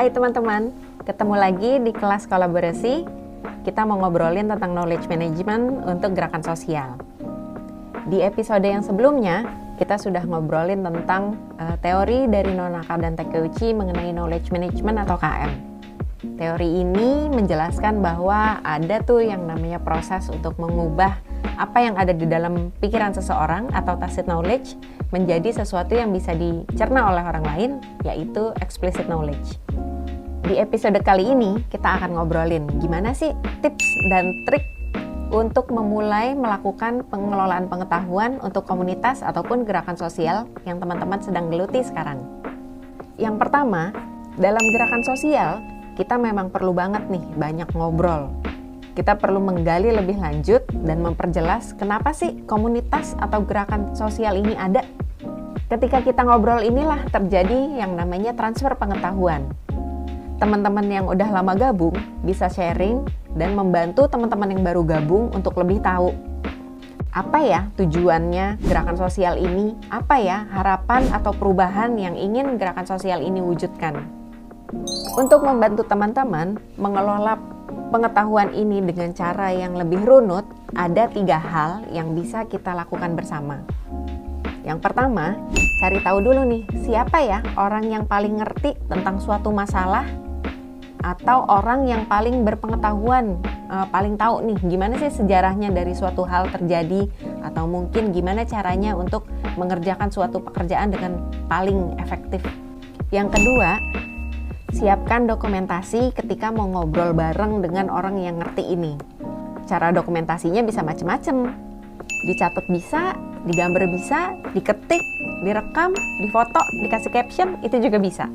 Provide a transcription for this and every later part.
Hai teman-teman, ketemu lagi di kelas kolaborasi. Kita mau ngobrolin tentang knowledge management untuk gerakan sosial. Di episode yang sebelumnya, kita sudah ngobrolin tentang teori dari Nonaka dan Takeuchi mengenai knowledge management atau KM. Teori ini menjelaskan bahwa ada tuh yang namanya proses untuk mengubah apa yang ada di dalam pikiran seseorang atau tacit knowledge menjadi sesuatu yang bisa dicerna oleh orang lain, yaitu explicit knowledge. Di episode kali ini kita akan ngobrolin gimana sih tips dan trik untuk memulai melakukan pengelolaan pengetahuan untuk komunitas ataupun gerakan sosial yang teman-teman sedang geluti sekarang. Yang pertama, dalam gerakan sosial kita memang perlu banget nih banyak ngobrol. Kita perlu menggali lebih lanjut dan memperjelas kenapa sih komunitas atau gerakan sosial ini ada. Ketika kita ngobrol inilah terjadi yang namanya transfer pengetahuan. Teman-teman yang udah lama gabung bisa sharing dan membantu teman-teman yang baru gabung untuk lebih tahu apa ya tujuannya gerakan sosial ini, apa ya harapan atau perubahan yang ingin gerakan sosial ini wujudkan. Untuk membantu teman-teman mengelola pengetahuan ini dengan cara yang lebih runut, ada 3 hal yang bisa kita lakukan bersama. Yang pertama, cari tahu dulu nih, siapa ya orang yang paling ngerti tentang suatu masalah atau orang yang paling berpengetahuan, paling tahu nih gimana sih sejarahnya dari suatu hal terjadi atau mungkin gimana caranya untuk mengerjakan suatu pekerjaan dengan paling efektif. Yang kedua, siapkan dokumentasi ketika mau ngobrol bareng dengan orang yang ngerti ini. Cara dokumentasinya bisa macam-macam. Dicatat bisa, digambar bisa, diketik, direkam, difoto, dikasih caption, itu juga bisa.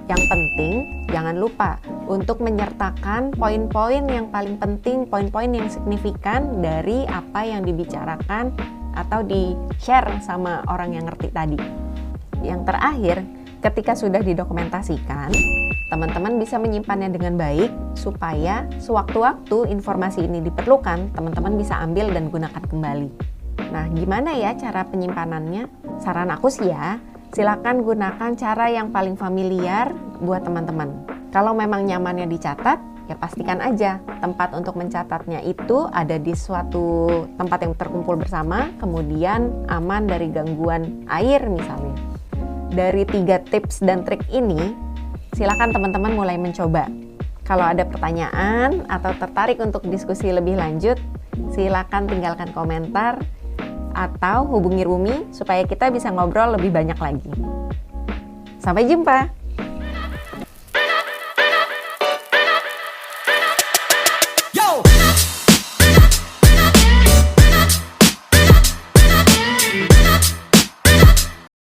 Yang penting, jangan lupa untuk menyertakan poin-poin yang paling penting, poin-poin yang signifikan dari apa yang dibicarakan atau di-share sama orang yang ngerti tadi. Yang terakhir, ketika sudah didokumentasikan, teman-teman bisa menyimpannya dengan baik supaya sewaktu-waktu informasi ini diperlukan, teman-teman bisa ambil dan gunakan kembali. Nah, gimana ya cara penyimpanannya? Saran aku sih ya, silakan gunakan cara yang paling familiar buat teman-teman. Kalau memang nyamannya dicatat, ya pastikan aja tempat untuk mencatatnya itu ada di suatu tempat yang terkumpul bersama, kemudian aman dari gangguan air misalnya. Dari 3 tips dan trik ini, silakan teman-teman mulai mencoba. Kalau ada pertanyaan atau tertarik untuk diskusi lebih lanjut, silakan tinggalkan komentar atau hubungi Rumi supaya kita bisa ngobrol lebih banyak lagi. Sampai jumpa!